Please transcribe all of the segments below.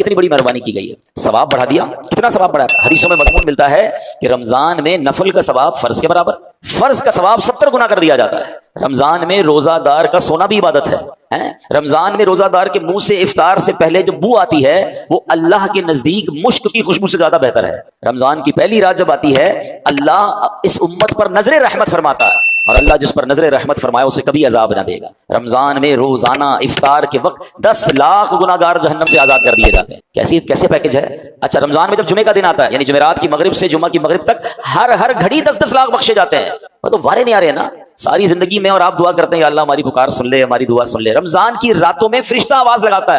कितनी बड़ी मेहरबानी की गई है, सवाब बढ़ा दिया। कितना सवाब बढ़ा? हदीसों में मजमून मिलता है कि रमजान में नफल का सवाब फर्ज के बराबर, फर्ज का सवाब 70 गुना कर दिया जाता है। रमजान में रोजादार का सोना भी इबादत है। रमजान में रोजादार के मुंह से इफ्तार से पहले जो बू आती है वो अल्लाह के नजदीक मुश्क की खुशबू से ज्यादा बेहतर है। रमजान की पहली रात जब आती है, अल्लाह इस उम्मत पर नजरे रहमत फरमाता है, और अल्लाह जिस पर नजरे रहमत फरमाए उसे कभी अजाब ना देगा। रमजान में रोजाना इफ्तार के वक्त 10 लाख गुनाहगार जहन्नम से आजाद कर दिए जाते हैं। कैसे पैकेज है? अच्छा, रमजान में जब जुमे का दिन आता है, यानी जुमेरात की मगरिब से जुमा की मगरिब तक हर घड़ी 10-10 लाख बख्शे जाते हैं। वो तो वारे नहीं आ रहे ना सारी जिंदगी में, और आप दुआ करते हैं अल्लाह हमारी पुकार सुन ले, हमारी दुआ सुन ले। रमजान की रातों में फरिश्ता आवाज लगाता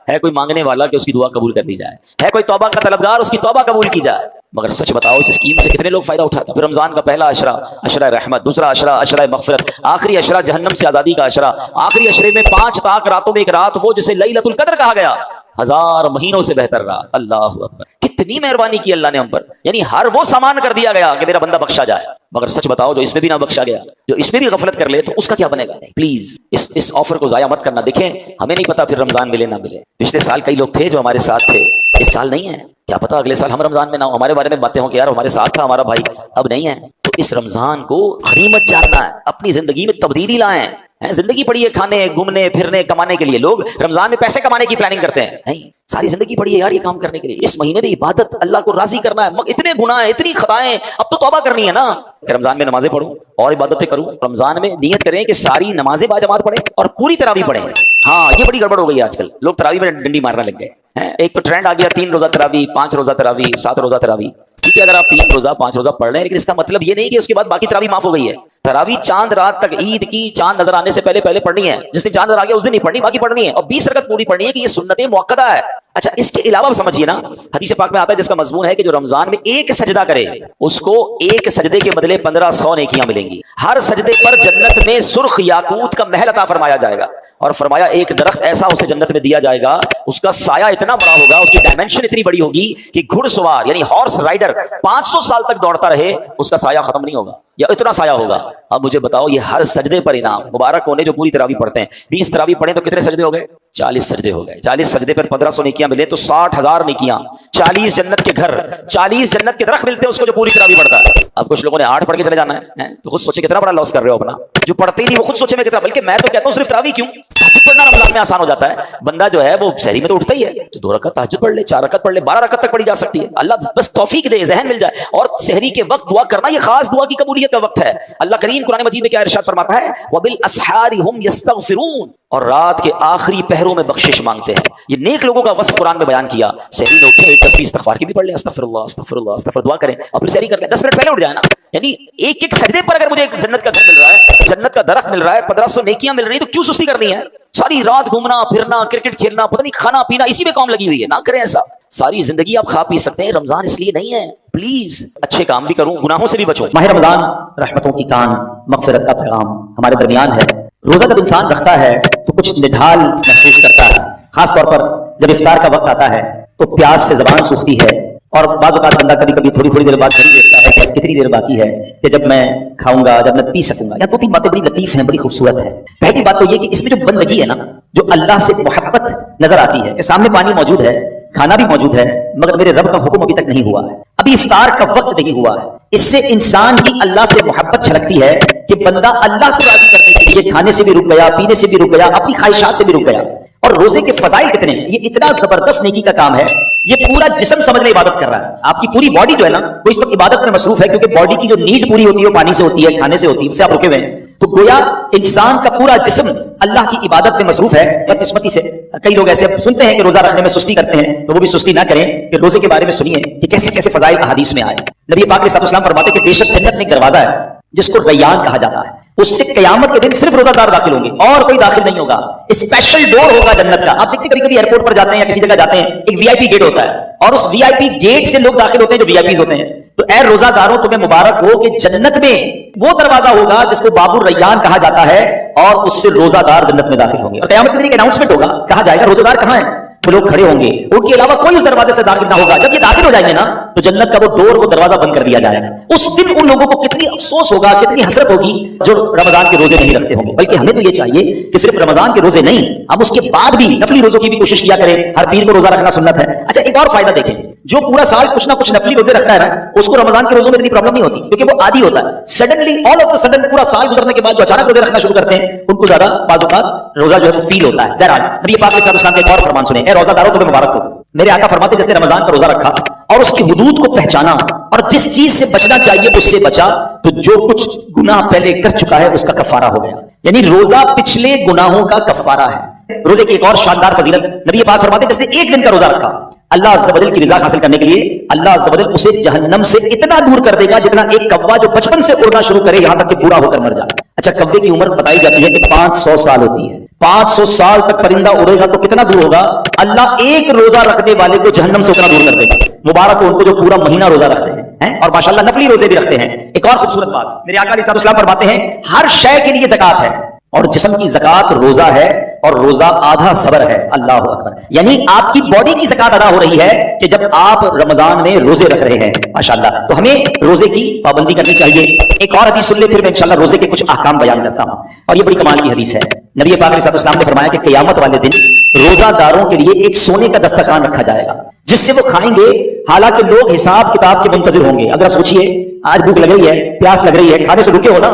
है कोई मांगने वाला कि उसकी दुआ कबूल कर दी जाए, है कोई तौबा का तलबगार उसकी तौबा कबूल की जाए। मगर सच बताओ इस स्कीम से कितने लोग फायदा उठाते हैं? फिर रमजान का पहला अशरा, अशरा रहमत, दूसरा अशरा, अशरा मगफिरत, आखिरी अशरा जहन्नम से आजादी का अशरा, आखिरी अशरे में 5 ताक रातों में एक रात वो जिसे लैलतुल कद्र कहा गया, 1000 महीनों से बेहतर रात। अल्लाह अकबर, कितनी मेहरबानी की अल्लाह ने हम पर, यानी हर वो सामान कर दिया गया कि मेरा बंदा बख्शा जाए। मगर सच बताओ जो इसमें भी ना बख्शा गया, जो इसमें भी गफलत कर ले, तो उसका क्या बनेगा? प्लीज इस ऑफर को जाया मत करना। देखें, हमें नहीं पता फिर रमजान मिले ना मिले। पिछले साल कई लोग थे जो हमारे साथ थे, इस साल नहीं है, क्या पता अगले साल हम रमजान में ना हो, हमारे बारे में बातें हो कि यार हमारे साथ था हमारा भाई, अब नहीं है। तो इस रमजान को गनीमत जानना है, अपनी जिंदगी में तब्दीली लाएं। जिंदगी पड़ी है खाने, घूमने, फिरने, कमाने के लिए। लोग रमजान में पैसे कमाने की प्लानिंग करते हैं, नहीं, सारी जिंदगी पड़ी है यार ये काम करने के लिए। इस महीने में इबादत, अल्लाह को राजी करना है। इतने गुनाह है, इतनी खताएं, अब तो तौबा करनी है ना। रमजान में नमाजें पढ़ूं और इबादतें करूं। रमजान में नियत करें कि सारी नमाजें बाजमात पढ़े और पूरी तरावी पढ़े। हाँ, ये बड़ी गड़बड़ हो गई आजकल, लोग तरावी में डंडी मारने लग गए हैं। एक तो ट्रेंड आ गया 3 रोजा तरावी, 5 रोजा तरावी, 7 रोजा तरावी। ठीक है, अगर आप 3 रोजा 5 रोजा पढ़ रहे हैं, लेकिन इसका मतलब ये नहीं कि उसके बाद बाकी तरावी माफ हो गई है। तरावी चांद रात तक, ईद की चांद नजर आने से पहले पढ़नी है। जिस दिन चांद नजर आ गया उस दिन नहीं पढ़नी, बाकी पढ़नी है, और 20 रकत पूरी पढ़नी है कि ये सुन्नत मुअक्कदा है। अच्छा, इसके अलावा समझिए ना, हदीस पाक में आता है जिसका मजमून है कि जो रमजान में एक सजदा करे उसको एक सजदे के बदले 1500 नेकियां मिलेंगी। हर सजदे पर जन्नत में सुर्ख याकूत का महल अता फरमाया जाएगा, और फरमाया एक दरख्त ऐसा उसे जन्नत में दिया जाएगा, उसका साया इतना बड़ा होगा, उसकी डायमेंशन इतनी बड़ी होगी कि घुड़सवार यानी हॉर्स राइडर 500 साल तक दौड़ता रहे, उसका साया खत्म नहीं होगा, या इतना साया होगा। अब मुझे बताओ, ये हर सजदे पर इनाम। मुबारक होने जो पूरी तरावी पढ़ते हैं। 20 तरावी पढ़े तो कितने सजदे हो गए? 40 सजदे हो गए। 40 सजदे पर 1500 नेकियां मिले तो 60,000 नेकियां, 40 जन्नत के घर, 40 जन्नत के दरख्त मिलते हैं उसको जो पूरी तरावी पढ़ता है। अब कुछ लोगों ने 8 पढ़ के चले जाना है, तो खुद सोचे कितना बड़ा लॉस कर रहे हो अपना। जो पढ़ते ही नहीं वो खुद सोचे मैं कितना, बल्कि मैं तो कहता हूँ सिर्फ तरावी क्यों, तहज्जुद पढ़ना रमजान में आसान हो जाता है। बंदा जो है वो शहरी में तो उठता ही है, तो 2 रकत तहज्जुद पढ़ ले, 4 रकत पढ़ ले, 12 रकत तक पढ़ी जा सकती है। अल्लाह बस तौफीक दे, ज़हन मिल जाए। और शहरी के वक्त दुआ करना ये खास दुआ की कबूलियत का वक्त है। अल्लाह करीम कुरान मजीद में क्या इरशाद फरमाता है? वबिल अस्हारी हुम यस्तगफिरून, और रात के आखिरी पहरों में बख्शिश मांगते हैं। ये नेक लोगों का वस्फ कुरान में बयान किया। सहरी में उठे, एक तस्बीह इस्तगफार की भी पढ़ ले, अस्तगफिरुल्लाह अस्तगफिरुल्लाह अस्तगफिर, दुआ करें और फिर सहरी कर ले, 10 मिनट पहले उठ जाए ना। यानी एक सजदे पर अगर मुझे जन्नत का घर मिल रहा है, जन्नत का दरख्त मिल रहा है, 1500 नेकियां मिल रही है, तो क्यों सुस्ती करनी है? सारी रात घूमना फिरना, क्रिकेट खेलना, पता नहीं खाना पीना, इसी में काम लगी हुई है। ना करें ऐसा। सारी जिंदगी आप खा पी सकते हैं, रमजान इसलिए नहीं है। प्लीज अच्छे काम भी करूं, गुनाहों से भी बचो। माह रमजान रहमतों की कान, मगफिरत का पैगाम हमारे दरमियान है। रोजा जब इंसान रखता है तो कुछ निढाल महसूस करता है, खास तौर पर जब इफ्तार का वक्त आता है तो प्यास से जबान सूखती है, और बाज़ औक़ात बंदा कभी कभी थोड़ी देर बाद घड़ी देखता है कि कितनी देर बाकी है कि जब मैं खाऊंगा, जब मैं पी सकूंगा। या 2-3 बातें बड़ी लतीफ हैं, बड़ी खूबसूरत है। पहली बात तो ये कि इसमें जो बंदगी है ना, जो अल्लाह से मोहब्बत नजर आती है। सामने पानी मौजूद है, खाना भी मौजूद है, मगर मेरे रब का हुक्म अभी तक नहीं हुआ है, अभी इफ्तार का वक्त नहीं हुआ है। इससे इंसान की अल्लाह से मोहब्बत छलकती है कि बंदा अल्लाह को राजी करने के लिए खाने से भी रुक गया, पीने से भी रुक गया, अपनी ख्वाहिशात से भी रुक गया। और रोजे के फजाइल कितने, ये इतना जबरदस्त नेकी का काम है। ये पूरा जिस्म समझ में इबादत कर रहा है। आपकी पूरी बॉडी जो है ना, वो इस वक्त इबादत में मसरूफ है, क्योंकि बॉडी की जो नीड पूरी होती है वो पानी से होती है, खाने से होती है, उससे आप रुके हुए हैं। तो गोया इंसान का पूरा जिस्म अल्लाह की इबादत में मसरूफ है। बदकिस्मती से कई लोग ऐसे सुनते हैं कि रोजा रखने में सुस्ती करते हैं, तो वो भी सुस्ती ना करें कि रोजे के बारे में सुनिए कि कैसे कैसे फजाइल हदीस में आए। नबी पाक अलैहिस्सलाम फरमाते कि बेशक जन्नत में एक दरवाजा है जिसको रैयान कहा जाता है, उससे कयामत के दिन सिर्फ रोजादार दाखिल होंगे और कोई दाखिल नहीं होगा। स्पेशल डोर होगा जन्नत का। आप देखते कभी कभी एयरपोर्ट पर जाते हैं या किसी जगह जाते हैं, एक वीआईपी गेट होता है, और उस वीआईपी गेट से लोग दाखिल होते हैं जो वीआईपीज होते हैं। तो ऐ रोजादारों, तुम्हें मुबारक हो कि जन्नत में वो दरवाजा होगा जिसको बाबुर रैयान कहा जाता है, और उससे रोजादार जन्नत में दाखिल होंगे। और कयामत के दिन एक अनाउंसमेंट होगा, कहा जाएगा रोजादार कहां है? वो लोग खड़े होंगे, उनके अलावा कोई उस दरवाजे से दाखिल ना होगा। जब ये दाखिल हो जाएंगे ना तो जन्नत का वो डोर, वो दरवाजा बंद कर दिया जाएगा। उस दिन उन लोगों को कितनी अफसोस होगा, कितनी हसरत होगी जो रमजान के रोजे नहीं रखते होंगे। बल्कि हमें तो ये चाहिए कि सिर्फ रमजान के रोजे नहीं, हम उसके बाद भी नफली रोजों की भी कोशिश किया करें। हर पीर को रोजा रखना सुन्नत है। अच्छा, एक और फायदा देखें, जो पूरा साल कुछ ना कुछ नफली रोजे रखता है ना, उसको रमजान के रोजों में इतनी प्रॉब्लम नहीं होती, क्योंकि वो आदी होता है। Suddenly all of the sudden पूरा साल गुजरने के बाद जो अचानक रोजे रखना शुरू करते हैं, उनको ज्यादा बाजुकात रोजा जो है वो फील होता है। बहरहाल नबी पाक अलैहि सल्लल्लाहु अलैहि वसल्लम के एक और फरमान सुने, ए रोजादारों तुम्हें मुबारक हो। मेरे आका फरमाते जिसने रमजान का रोजा रखा और उसकी हुदूद को पहचाना और जिस चीज से बचना चाहिए उससे बचा, तो जो कुछ गुनाह पहले कर चुका है उसका कफारा हो गया। यानी रोजा पिछले गुनाहों का कफारा है। रोजे की एक और शानदार फजीलत, नबी पाक फरमाते जिसने एक दिन का रोजा रखा, अल्लाह अज़्ज़ व जल की रज़ा हासिल करने के लिए अल्लाह अज़्ज़ व जल उसे जहन्नम से इतना दूर कर देगा जितना एक कौवा जो बचपन से उड़ना शुरू करे यहां तक कि बूढ़ा होकर मर जाए। अच्छा, कौवे की उम्र बताई जाती है कि 500 साल होती है। 500 साल तक परिंदा उड़ेगा तो कितना दूर होगा? अल्लाह एक रोजा रखने वाले को जहन्नम से उतना दूर कर देगा। मुबारक हो उनको जो पूरा महीना रोजा रखते हैं और माशाल्लाह नफली रोजे भी रखते हैं। एक और खूबसूरत बात, मेरे आका अलैहि सल्लल्लाहु अलैहि वसल्लम फरमाते हैं हर शय के लिए ज़कात है और जिस्म की ज़कात रोजा है और रोजा आधा सब्र है। अल्लाह अकबर। यानी आपकी बॉडी की ज़कात अदा हो रही है कि जब आप रमजान में रोजे रख रहे हैं। माशाल्लाह, तो हमें रोजे की पाबंदी करनी चाहिए। एक और हदीस सुन ले, फिर मैं इंशाल्लाह रोजे के कुछ अहकाम बयान करता हूं। और ये बड़ी कमाल की हदीस है। नबी पाक अलैहि सल्लल्लाहु अलैहि वसल्लम ने फरमाया कि क़यामत वाले दिन रोजादारों के लिए एक सोने का दस्तरखान रखा जाएगा जिससे वो खाएंगे, हालांकि लोग हिसाब किताब के मुंतजिर होंगे। अगर सोचिए, आज भूख लग रही है, प्यास लग रही है, खाने से रुके हो ना,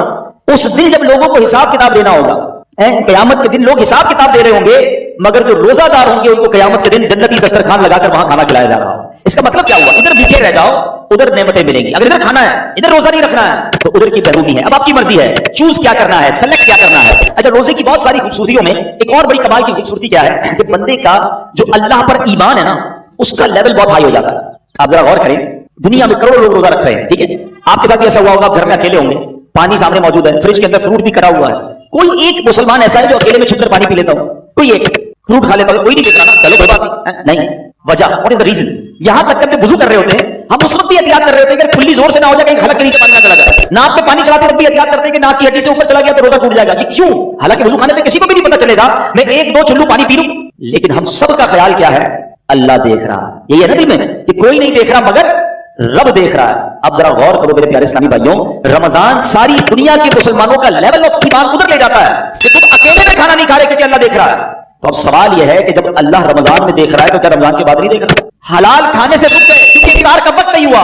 उस दिन जब लोगों को हिसाब किताब देना होगा, क़यामत के दिन लोग हिसाब किताब दे रहे होंगे, मगर जो रोजादार होंगे उनको क़यामत के दिन जन्नती दस्तरखान लगाकर वहां खाना खिलाया जा रहा हो। इसका मतलब क्या हुआ? इधर भूखे रह जाओ, उधर नेमतें मिलेंगी। अगर इधर खाना है, इधर रोजा नहीं रखना है, तो उधर की महरूमी है। अब आपकी मर्जी है, चूज क्या करना है, सेलेक्ट क्या करना है। अच्छा, रोजे की बहुत सारी खूबसूरतियों में एक और बड़ी कमाल की खूबसूरती क्या है कि बंदे का जो अल्लाह पर ईमान है ना, उसका लेवल बहुत हाई हो जाता है। आप जरा गौर करें, दुनिया में करोड़ों लोग रोजा रख रहे हैं, ठीक है? आपके साथ ऐसा हुआ होगा, घर में अकेले होंगे, पानी सामने मौजूद है, फ्रिज के अंदर फ्रूट भी करा हुआ है। कोई एक मुसलमान ऐसा है जो अकेले में छुपकर पानी पी लेता हो? कोई एक फ्रूट खा लेता हो? कोई नहीं देख रहा ना, चलो कोई बात नहीं। वजह, व्हाट इज द रीजन? यहां तक कि वुजू कर रहे होते हैं, हम उस वक्त भी एहतियात कर रहे होते हैं कि खुली जोर से ना हो जाए, कहीं खलक के नीचे पानी ना चला जाए। नाक पे पानी चलाते वक्त भी एहतियात करते हैं कि नाक की हड्डी से ऊपर चला गया तो रोजा टूट जाएगा। क्यों? हालांकि वुजू खाने में किसी को भी नहीं पता चलेगा, मैं एक दो चुल्लू पानी पी लूं, लेकिन हम सबका ख्याल क्या है? अल्लाह देख रहा है। यही है ना दिल में कि कोई नहीं देख रहा मगर रब देख रहा है। अब जरा गौर करो मेरे प्यारे इस्लामी भाइयों, रमजान सारी दुनिया के मुसलमानों का लेवल ऑफ ईमान उधर ले जाता है कि तुम अकेले में खाना नहीं खा रहे क्योंकि अल्लाह देख रहा है। तो अब सवाल यह है कि जब अल्लाह रमजान में देख रहा है तो क्या रमजान के बाद नहीं देख रहा? हलाल खाने से रुक गए क्योंकि इफ्तार का वक्त नहीं हुआ,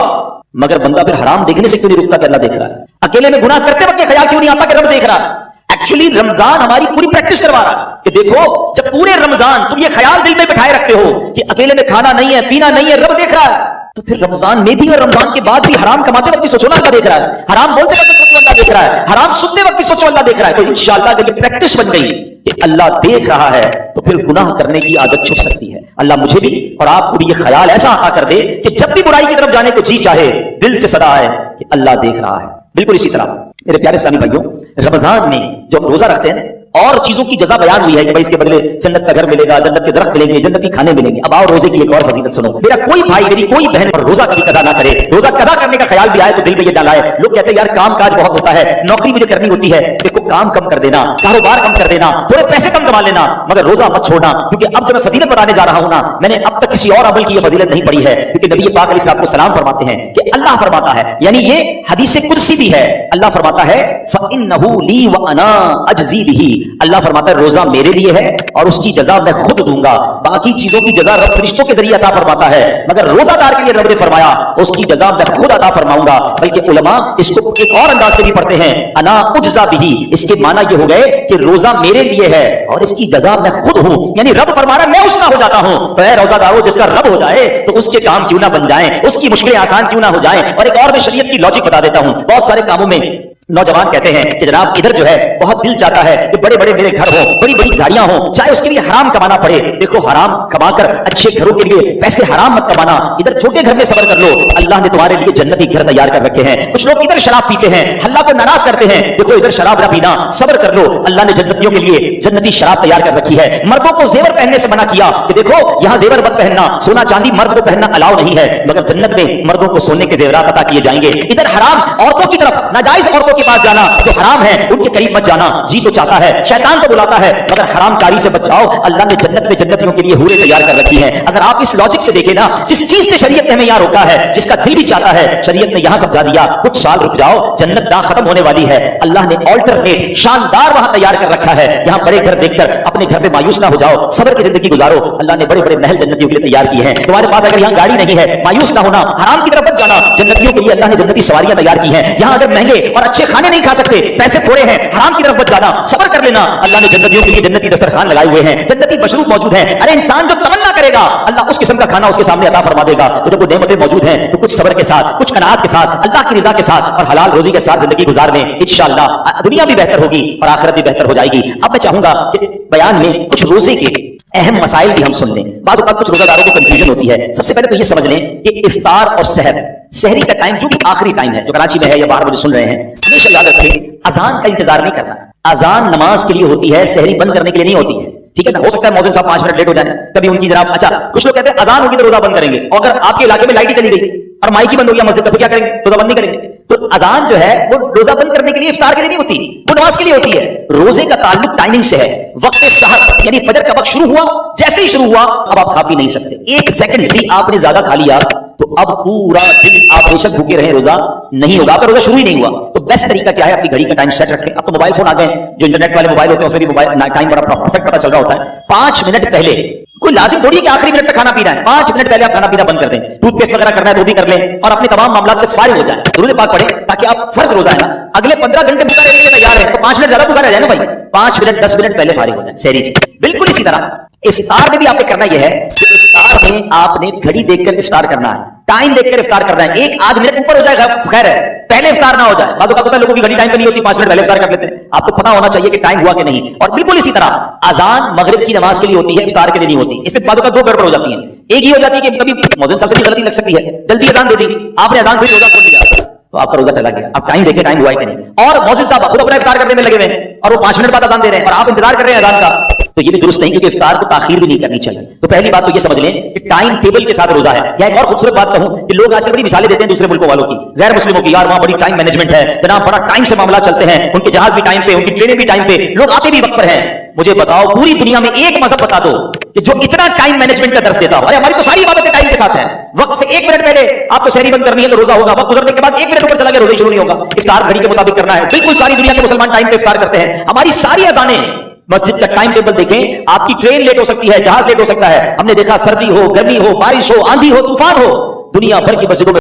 मगर बंदा फिर हराम देखने से क्यों नहीं रुकता कि अल्लाह देख रहा है? अकेले में गुनाह करते वक्त ख्याल क्यों नहीं आता कि रब देख रहा है? एक्चुअली रमजान हमारी पूरी प्रैक्टिस करवा रहा है कि देखो, जब पूरे रमजान तुम ये ख्याल दिल में बिठाए रखते हो कि अकेले में खाना नहीं है, पीना नहीं है, रब देख रहा है, तो फिर रमजान में भी और रमजान के बाद भी हराम कमाते वक्त भी सोचो अल्लाह देख रहा है, हराम बोलते वक्त सोचो अल्लाह देख रहा है, हराम सुनते वक्त भी सोचो अल्लाह देख रहा है। तो इंशाअल्लाह अगर ये प्रैक्टिस बन गई कि अल्लाह देख रहा है तो फिर गुनाह करने की आदत छुप सकती है। अल्लाह मुझे भी और आपको भी ये ख्याल ऐसा आता कर दे कि जब भी बुराई की तरफ जाने को जी चाहे, दिल से सदा है कि अल्लाह देख रहा है। बिल्कुल इसी तरह मेरे प्यारे इस्लामी भाइयों, रमजान में जो रोजा रखते हैं और चीजों की जजा बयान हुई है कि भाई इसके बदले जन्नत का घर मिलेगा, जन्नत के दरख्त मिलेंगे, जन्नती खाने मिलेंगे। अब आओ रोजे की एक और फजीलत सुनो। मेरा कोई भाई, मेरी कोई बहन और रोजा कभी कदा ना करे, रोजा कदा करने का ख्याल भी आए तो दिल में ये डाला है। लोग कहते हैं यार काम काज बहुत होता है, नौकरी मुझे करनी होती है। देखो, काम कम कर देना, कारोबार कम कर देना, थोड़े पैसे कम कमा लेना, मगर रोजा मत छोड़ना। क्योंकि अब जो मैं फजीलत बताने जा रहा हूं ना, मैंने अब तक किसी और अमल की ये फजीलत नहीं पढ़ी है। क्योंकि नबी पाक अलैहिस्सलाम फरमाते हैं कि अल्लाह फरमाता है, यानी ये हदीस कुदसी भी है, अल्लाह फरमाता है फ़इन्नहु ली व अना अजज़ी बिही। अल्लाह फरमाता है रोजा मेरे लिए है और उसकी जजा मैं खुद दूंगा। बाकी चीजों की जजा रब फरिश्तों के जरिए अता फरमाता है, मगर रोजादार के लिए रब ने फरमाया उसकी जजा मैं खुद अता फरमाऊंगा। बल्कि उलमा इसको एक और अंदाज से भी पढ़ते हैं, अना उज्जा बिही। इसके माना ये हो गए कि रोजा मेरे लिए है और इसकी जजा मैं खुद हूं, यानी रब फरमा रहा है मैं उसका हो जाता हूं। तो ऐ रोजादारों, जिसका रब हो जाए तो उसके काम क्यों ना बन जाए, उसकी मुश्किलें आसान क्यों ना हो जाए। और एक और मैं शरीयत की लॉजिक बता देता हूं। बहुत सारे कामों में नौजवान कहते हैं कि जनाब इधर जो है बहुत दिल चाहता है कि बड़े बड़े मेरे घर हो, बड़ी बड़ी गाड़ियां हो, चाहे उसके लिए हराम कमाना पड़े। देखो, हराम कमाकर अच्छे घरों के लिए पैसे हराम मत कमाना, इधर छोटे घर में सब्र कर लो, अल्लाह ने तुम्हारे लिए जन्नती घर तैयार कर रखे हैं। कुछ लोग इधर शराब पीते हैं, अल्लाह को नाराज करते हैं, देखो इधर शराब ना पीना, सब्र कर लो, अल्लाह ने जन्नतियों के लिए जन्नती शराब तैयार कर रखी है। मर्दों को जेवर पहनने से मना किया कि देखो यहां जेवर मत पहनना, सोना चांदी मर्द को पहनना अलाउ नहीं है, मगर जन्नत में मर्दों को सोने के जेवरात अता किए जाएंगे। इधर हराम औरतों की तरफ, नाजायज औरतों के पास जाना, जो हराम है उनके करीब मत जाना। जी तो चाहता है, शैतान तो बुलाता है, मगर हराम कारी से बच जाओ। अल्लाह ने जन्नत में जन्नतियों के लिए हूरें तैयार कर रखी हैं। अगर आप इस लॉजिक से देखें ना, जिस चीज से शरीयत ने हमें यहाँ रोका है, जिसका दिल भी चाहता है, शरीयत ने यहाँ समझा दिया कुछ साल रुक जाओ, जन्नत ना खत्म होने वाली है। अल्लाह ने ऑल्टरनेट शानदार वहां तैयार कर रखा है। यहाँ बड़े घर देखकर अपने घर में मायूस ना हो जाओ, सब्र की जिंदगी गुजारो। अल्लाह ने बड़े बड़े महल जन्नतियों के लिए तैयार किए हैं। तुम्हारे पास अगर यहाँ गाड़ी नहीं है, मायूस ना होना, हराम की तरफ मत जाना। जन्नतियों के लिए अल्लाह ने जन्नती सवारियां तैयार की हैं। यहाँ अगर महंगे और अच्छे खाने नहीं खा सकते, पैसे थोड़े हैं, हराम की तरफ मत जाना, सब्र कर लेना। अल्लाह ने जन्नतियों के लिए जन्नती दस्तरखान लगाए हुए हैं, जन्नती मशरूब मौजूद है। अरे इंसान जो तमन्ना करेगा, अल्लाह उस किस्म का खाना उसके सामने अता फरमा देगा। तो जब वो नेमतें मौजूद हैं, तो कुछ सब्र के साथ, कुछ कनात के साथ, अल्लाह की रिजा के साथ और हलाल रोजी के साथ जिंदगी गुजारने, इंशाअल्लाह दुनिया भी बेहतर होगी और आखिरत भी बेहतर हो जाएगी। अब मैं चाहूंगा कि बयान में कुछ रोजे के अहम मसाइल भी हम सुन लें। बाज़ औक़ात कुछ रोजादारों को कंफ्यूजन होती है। सबसे पहले तो ये समझ लें कि इफ्तार और सहरी का टाइम जो भी आखिरी टाइम है, जो कराची में है या बाहर मुझे सुन रहे हैं, हमेशा याद रखें अजान का इंतजार नहीं करना। अजान नमाज के लिए होती है, सहरी बंद करने के लिए नहीं होती है। ठीक है ना, हो सकता है मौज़िन साहब 5 मिनट लेट हो जाए, कभी उनकी जनाब अच्छा कुछ लोग कहते हैं अजान होगी तो रोजा बंद करेंगे, और अगर आपके इलाके में लाइट ही चली गई और माइक ही बंद हो गया मस्जिद, तो क्या करेंगे? रोजा बंद नहीं करेंगे। तो अजान जो है वो रोजा बंद करने के लिए, इफ्तार के लिए नहीं होती, वो नमाज के लिए होती है। रोजे का ताल्लुक टाइमिंग से है। वक्त सहर यानी फजर का वक्त शुरू हुआ, जैसे ही शुरू हुआ अब आप खा पी नहीं सकते। 1 सेकंड भी आपने ज्यादा खा लिया तो अब पूरा दिन आप बेशक भूखे रहे, रोजा नहीं होगा, आपका रोजा शुरू ही नहीं हुआ। तो बेस्ट तरीका क्या है? अपनी घड़ी का टाइम सेट रखें। अब तो मोबाइल फोन आ गए, जो इंटरनेट वाले मोबाइल होते हैं उसमें भी मोबाइल टाइम बड़ा परफेक्ट पता चल रहा होता है। 5 मिनट पहले, कोई लाजिम थोड़ी कि आखिरी मिनट तक खाना पीना है, 5 मिनट पहले आप खाना पीना बंद कर दें। टूथपेस्ट वगैरह करना है तो भी कर लें और अपने तमाम मामला से फारिग हो जाए, दुरूद पाक पढ़ें, ताकि आप फर्ज रोजा है ना अगले 15 घंटे भूखा रहने के लिए तैयार है, तो 5 मिनट ज्यादा भूखा रह जाए ना भाई, 5 मिनट 10 मिनट पहले फारिग हो जाए सहरी से। बिल्कुल इसी तरह इफ्तार में भी आपने करना यह है, इफ्तार में आपने घड़ी देखकर इफ्तार करना है, टाइम देखकर इफ्तार करना है। 1 आध मिनट ऊपर हो जाएगा खैर है, पहले इफ्तार ना हो जाए। बाज़ औक़ात पता है लोगों की घड़ी टाइम पे नहीं होती, 5 मिनट पहले इफ्तार कर लेते हैं। आपको पता होना चाहिए कि टाइम हुआ कि नहीं। और बिल्कुल इसी तरह अजान मगरिब की नमाज के लिए होती है, इफ्तार के लिए नहीं होती। इसमें बाज़ औक़ात 2 गड़बड़ हो जाती है। एक ही हो जाती है कि कभी मौज़िन साहब से भी गलती लग सकती है, जल्दी अजान दे दी, आपने अजान से रोजा खोल लिया तो आपका रोजा चला गया। अब टाइम देखे, टाइम हुआ है कि नहीं। और मौज़िन साहब खुद अपना इफ्तार करने में लगे हुए हैं और वो 5 मिनट बाद अजान दे रहे हैं और आप इंतजार कर रहे हैं अजान का, तो ये भी दुरुस्त नहीं, क्योंकि इफ्तार को ताखीर भी नहीं करनी चाहिए। तो पहली बात तो ये समझ लें कि टाइम टेबल के साथ रोजा है। या एक और खूबसूरत बात कहूं कि लोग आजकल बड़ी मिसालें देते हैं दूसरे मुल्कों वालों की, गैर मुस्लिमों की, यार वहां बड़ी टाइम मैनेजमेंट है जनाब, बड़ा टाइम से मामला चलते हैं, उनके जहाज भी टाइम पे, उनकी ट्रेनें भी टाइम पे, लोग आते भी वक्त पर हैं। मुझे बताओ पूरी दुनिया में एक मजहब बता दो कि जो इतना टाइम मैनेजमेंट का दर्स देता हो। अरे हमारी तो सारी इबादतें टाइम के साथ हैं, वक्त से 1 मिनट पहले आपको सहरी बंद करनी है तो रोजा होगा, वक्त गुजरने के बाद 1 मिनट ऊपर चला गया रोजा शुरू नहीं होगा, इफ्तार घड़ी के मुताबिक करना है। बिल्कुल सारी दुनिया के मुसलमान टाइम पे इफ्तार करते हैं। हमारी सारी अजानें, मस्जिद का टाइम टेबल देखें, आपकी ट्रेन लेट हो सकती है, जहाज लेट हो सकता है। हमने देखा सर्दी हो, गर्मी हो, बारिश हो, आंधी हो, तूफान हो, दुनिया भर की मस्जिदों में